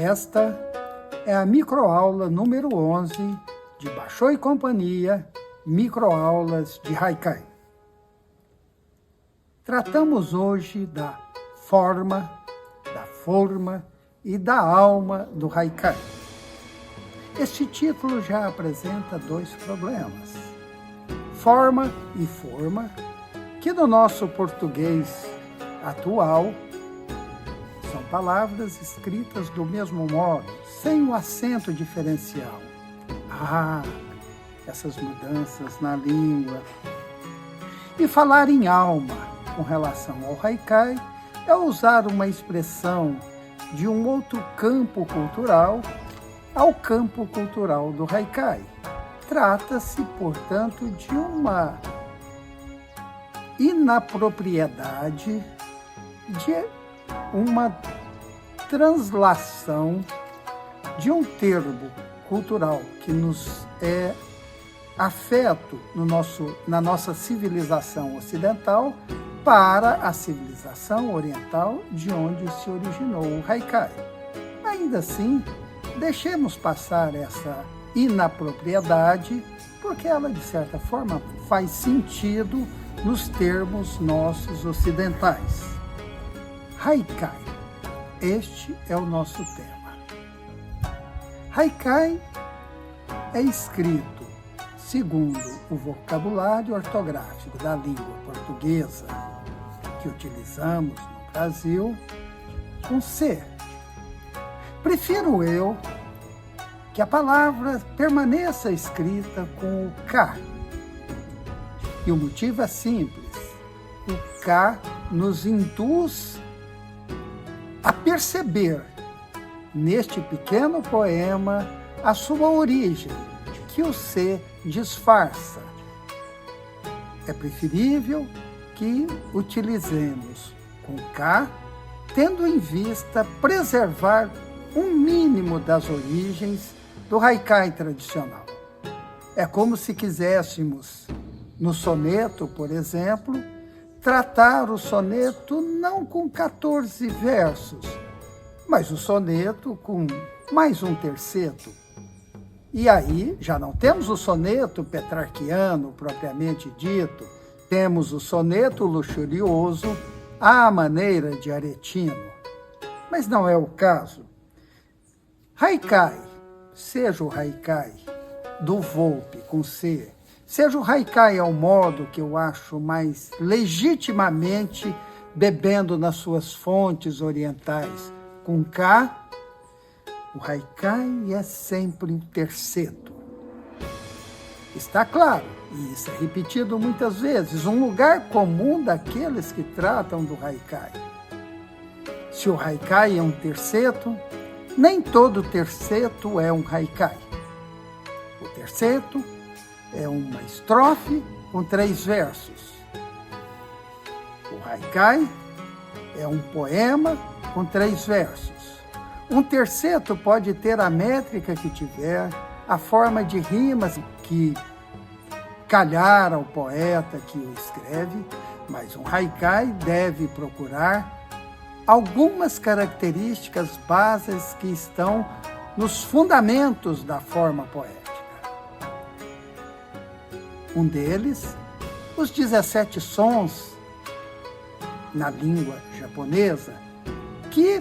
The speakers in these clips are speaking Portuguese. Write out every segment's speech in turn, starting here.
Esta é a microaula número 11 de Basho e Companhia, Microaulas de Haikai. Tratamos hoje da forma e da alma do Haikai. Este título já apresenta dois problemas. Forma e forma, que no nosso português atual são palavras escritas do mesmo modo, sem o acento diferencial. Essas mudanças na língua. E falar em alma com relação ao Haikai é usar uma expressão de um outro campo cultural ao campo cultural do Haikai. Trata-se, portanto, de uma inapropriedade, de uma translação de um termo cultural que nos é afeto na nossa civilização ocidental para a civilização oriental, de onde se originou o Haikai. Ainda assim, deixemos passar essa inapropriedade, porque ela, de certa forma, faz sentido nos termos nossos ocidentais. Haikai. Este é o nosso tema. Haikai é escrito segundo o vocabulário ortográfico da língua portuguesa que utilizamos no Brasil, com C. Prefiro eu que a palavra permaneça escrita com o K. E o motivo é simples. O K nos induz a perceber neste pequeno poema a sua origem, que o C disfarça. É preferível que utilizemos com K, tendo em vista preservar um mínimo das origens do Haikai tradicional. É como se quiséssemos, no soneto, por exemplo, tratar o soneto não com 14 versos, mas o soneto com mais um terceto. E aí já não temos o soneto petrarquiano propriamente dito, temos o soneto luxurioso à maneira de Aretino. Mas não é o caso. Haikai, seja o Haikai do Volpe com C, seja o Haikai ao modo que eu acho mais legitimamente bebendo nas suas fontes orientais com K, o Haikai é sempre um terceto. Está claro, e isso é repetido muitas vezes, um lugar comum daqueles que tratam do Haikai. Se o Haikai é um terceto, nem todo terceto é um Haikai. O terceto é uma estrofe com 3 versos. O Haikai é um poema com 3 versos. Um terceto pode ter a métrica que tiver, a forma de rimas que calhar ao poeta que o escreve, mas um Haikai deve procurar algumas características bases que estão nos fundamentos da forma poética. Um deles, os 17 sons na língua japonesa, que,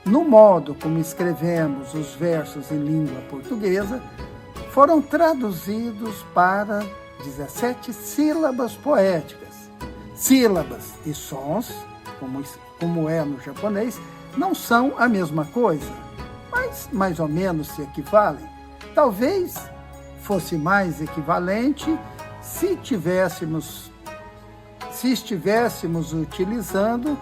no modo como escrevemos os versos em língua portuguesa, foram traduzidos para 17 sílabas poéticas. Sílabas e sons, como é no japonês, não são a mesma coisa, mas mais ou menos se equivalem. Talvez fosse mais equivalente se estivéssemos utilizando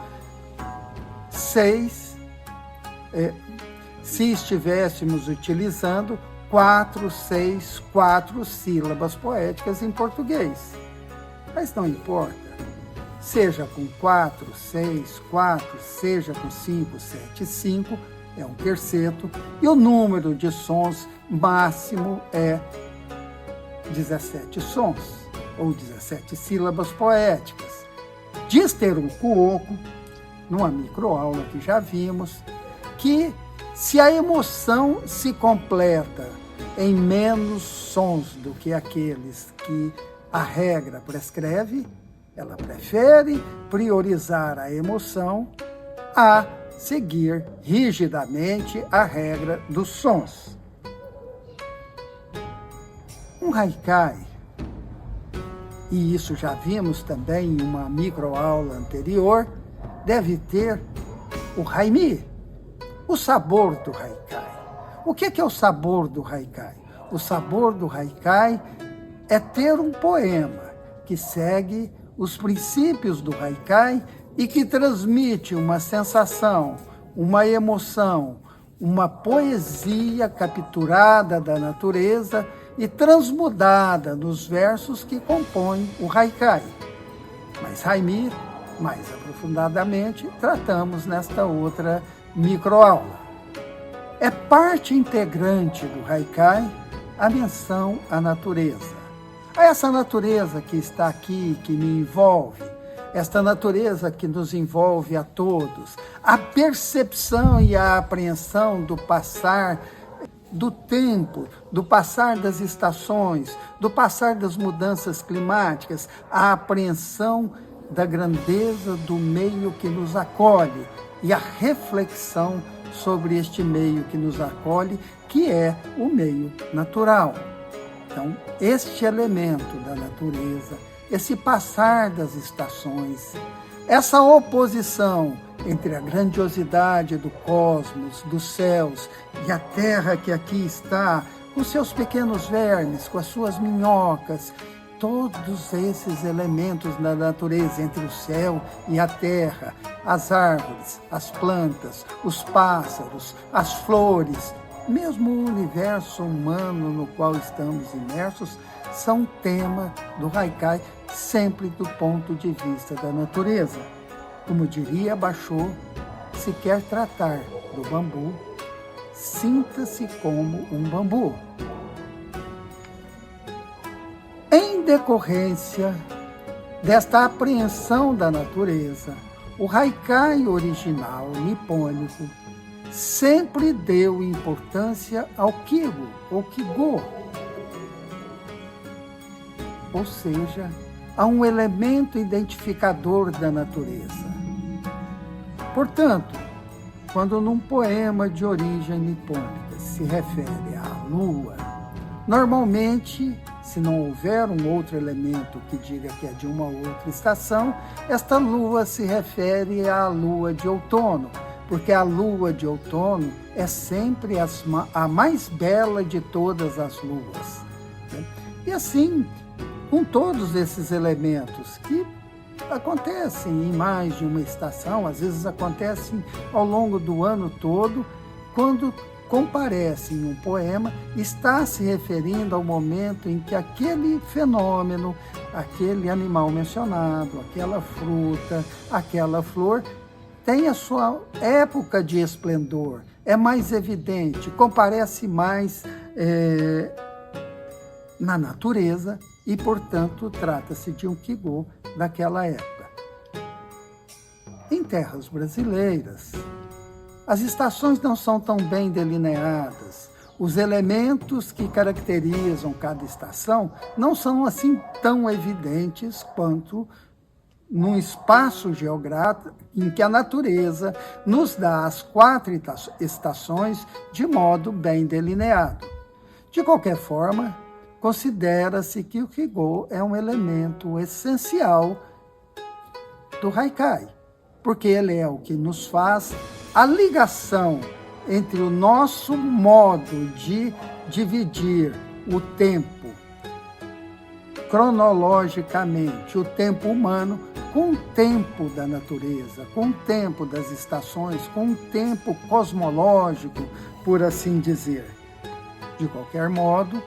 4, 6, 4 sílabas poéticas em português. Mas não importa. Seja com 4, 6, 4, seja com 5, 7, 5, é um terceto, e o número de sons máximo é 17 sons, ou 17 sílabas poéticas. Diz Teruo Kuoko, numa microaula que já vimos, que Se a emoção se completa em menos sons do que aqueles que a regra prescreve, ela prefere priorizar a emoção a seguir rigidamente a regra dos sons. Um haikai, e isso já vimos também em uma microaula anterior, deve ter o haimi, o sabor do haikai. O que é o sabor do haikai? O sabor do haikai é ter um poema que segue os princípios do haikai e que transmite uma sensação, uma emoção, uma poesia capturada da natureza e transmudada nos versos que compõem o haikai. Mas haimi, mais aprofundadamente, tratamos nesta outra microaula. É parte integrante do haikai a menção à natureza. A essa natureza que está aqui, que me envolve, esta natureza que nos envolve a todos, a percepção e a apreensão do passar do tempo, do passar das estações, do passar das mudanças climáticas, a apreensão da grandeza do meio que nos acolhe e a reflexão sobre este meio que nos acolhe, que é o meio natural. Então, este elemento da natureza, esse passar das estações, essa oposição entre a grandiosidade do cosmos, dos céus e a terra que aqui está, com seus pequenos vermes, com as suas minhocas, todos esses elementos da natureza entre o céu e a terra, as árvores, as plantas, os pássaros, as flores, mesmo o universo humano no qual estamos imersos, são tema do haikai, sempre do ponto de vista da natureza. Como diria Basho, se quer tratar do bambu, sinta-se como um bambu. Em decorrência desta apreensão da natureza, o haikai original nipônico sempre deu importância ao kigo, ou kigo, ou seja, a um elemento identificador da natureza. Portanto, quando num poema de origem nipônica se refere à lua, normalmente, se não houver um outro elemento que diga que é de uma outra estação, esta lua se refere à lua de outono, porque a lua de outono é sempre a mais bela de todas as luas. E assim, com todos esses elementos que acontecem em mais de uma estação, às vezes acontecem ao longo do ano todo, quando comparece em um poema, está se referindo ao momento em que aquele fenômeno, aquele animal mencionado, aquela fruta, aquela flor, tem a sua época de esplendor, é mais evidente, comparece mais na natureza e, portanto, trata-se de um kigo daquela época. Em terras brasileiras, as estações não são tão bem delineadas, os elementos que caracterizam cada estação não são assim tão evidentes quanto num espaço geográfico em que a natureza nos dá as 4 estações de modo bem delineado. De qualquer forma, considera-se que o kigo é um elemento essencial do haikai, porque ele é o que nos faz a ligação entre o nosso modo de dividir o tempo cronologicamente, o tempo humano, com o tempo da natureza, com o tempo das estações, com o tempo cosmológico, por assim dizer. De qualquer modo,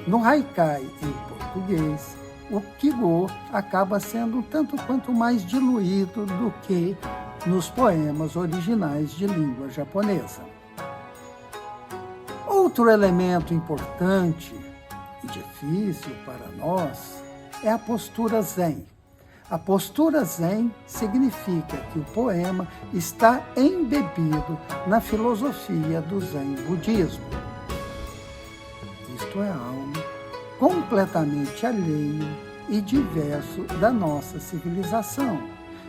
no haikai em português, o kigo acaba sendo um tanto quanto mais diluído do que nos poemas originais de língua japonesa. Outro elemento importante e difícil para nós é a postura zen. A postura zen significa que o poema está embebido na filosofia do Zen budismo. Isto é algo completamente alheio e diverso da nossa civilização.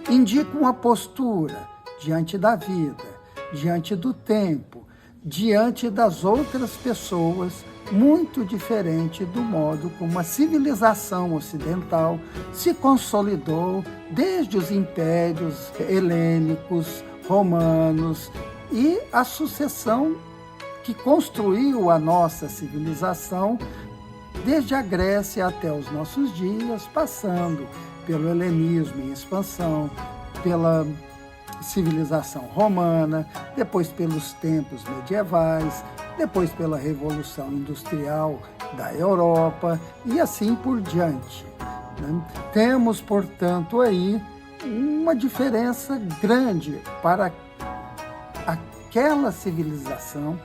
Indica uma postura diante da vida, diante do tempo, diante das outras pessoas, muito diferente do modo como a civilização ocidental se consolidou desde os impérios helênicos, romanos e a sucessão que construiu a nossa civilização desde a Grécia até os nossos dias, passando pelo helenismo em expansão, pela civilização romana, depois pelos tempos medievais, depois pela Revolução Industrial da Europa e assim por diante, né? Temos, portanto, aí uma diferença grande para aquela civilização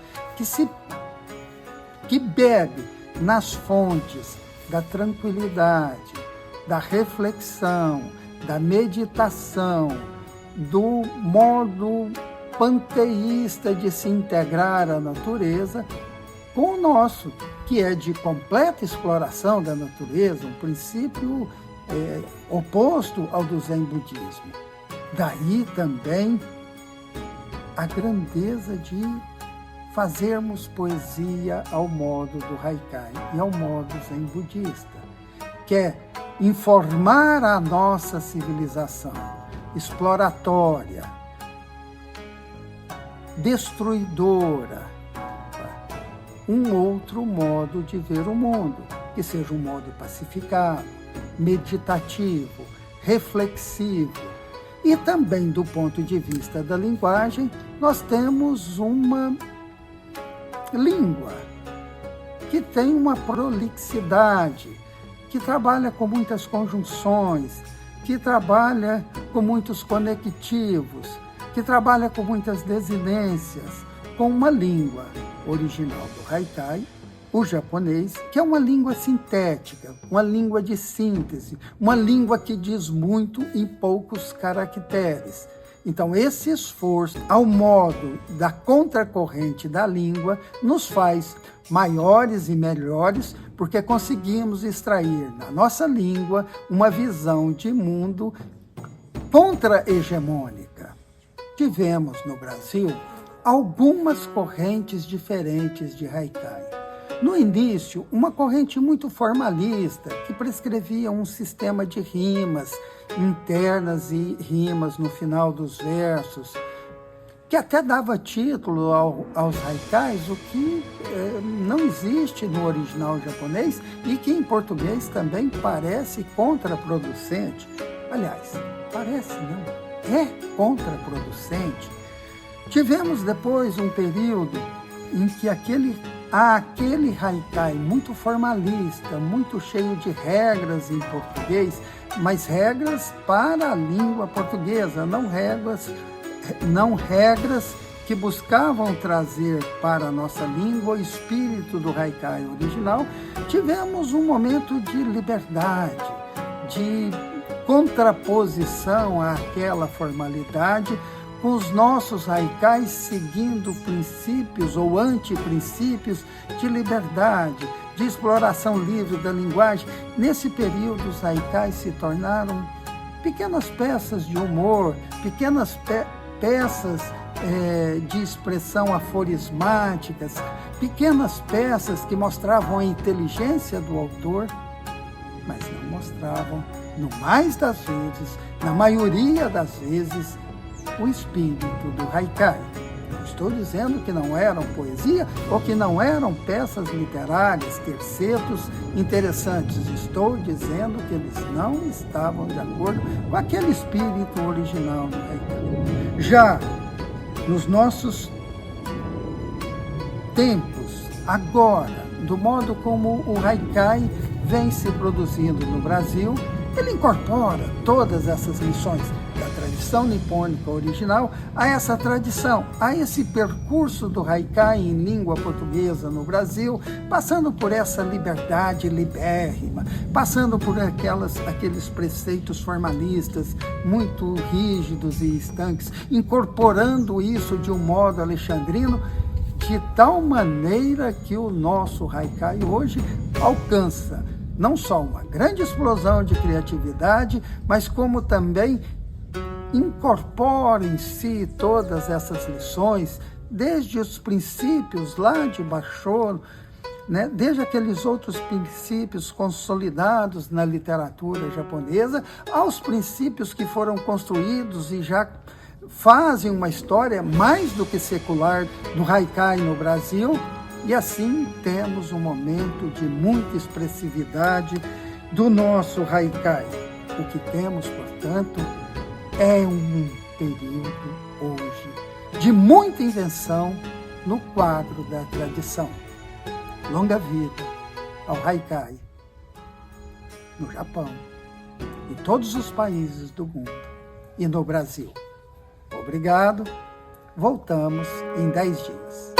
que bebe nas fontes da tranquilidade, da reflexão, da meditação, do modo panteísta de se integrar à natureza, com o nosso, que é de completa exploração da natureza, um princípio oposto ao do Zen budismo. Daí também a grandeza de fazermos poesia ao modo do Haikai e ao modo Zen budista, que é informar a nossa civilização exploratória, destruidora, um outro modo de ver o mundo, que seja um modo pacificado, meditativo, reflexivo. E também, do ponto de vista da linguagem, nós temos uma língua que tem uma prolixidade, que trabalha com muitas conjunções, que trabalha com muitos conectivos, que trabalha com muitas desinências, com uma língua original do Haikai, o japonês, que é uma língua sintética, uma língua de síntese, uma língua que diz muito em poucos caracteres. Então, esse esforço, ao modo da contracorrente da língua, nos faz maiores e melhores, porque conseguimos extrair na nossa língua uma visão de mundo contra-hegemônica. Tivemos no Brasil algumas correntes diferentes de Haikai. No início, uma corrente muito formalista, que prescrevia um sistema de rimas internas e rimas no final dos versos, que até dava título aos haikais, o que não existe no original japonês e que em português também parece contraproducente. Aliás, parece não, é contraproducente. Tivemos depois um período em que aquele haikai muito formalista, muito cheio de regras em português, mas regras para a língua portuguesa, não regras que buscavam trazer para a nossa língua o espírito do haikai original. Tivemos um momento de liberdade, de contraposição àquela formalidade, com os nossos haikais seguindo princípios ou antiprincípios de liberdade, de exploração livre da linguagem. Nesse período, os haikais se tornaram pequenas peças de humor, pequenas peças de expressão aforismáticas, pequenas peças que mostravam a inteligência do autor, mas não mostravam, no mais das vezes, na maioria das vezes, o espírito do haikai. Não estou dizendo que não eram poesia ou que não eram peças literárias, tercetos interessantes. Estou dizendo que eles não estavam de acordo com aquele espírito original do haikai. Já nos nossos tempos, agora, do modo como o haikai vem se produzindo no Brasil, ele incorpora todas essas lições da tradição tradição nipônica original, a essa tradição, a esse percurso do haikai em língua portuguesa no Brasil, passando por essa liberdade libérrima, passando por aqueles preceitos formalistas muito rígidos e estanques, incorporando isso de um modo alexandrino, de tal maneira que o nosso haikai hoje alcança não só uma grande explosão de criatividade, mas como também incorpora em si todas essas lições, desde os princípios lá de Basho, né? Desde aqueles outros princípios consolidados na literatura japonesa, aos princípios que foram construídos e já fazem uma história mais do que secular do haikai no Brasil, e assim temos um momento de muita expressividade do nosso haikai. O que temos, portanto, é um período hoje de muita invenção no quadro da tradição. Longa vida ao haikai no Japão, em todos os países do mundo e no Brasil. Obrigado. Voltamos em 10 dias.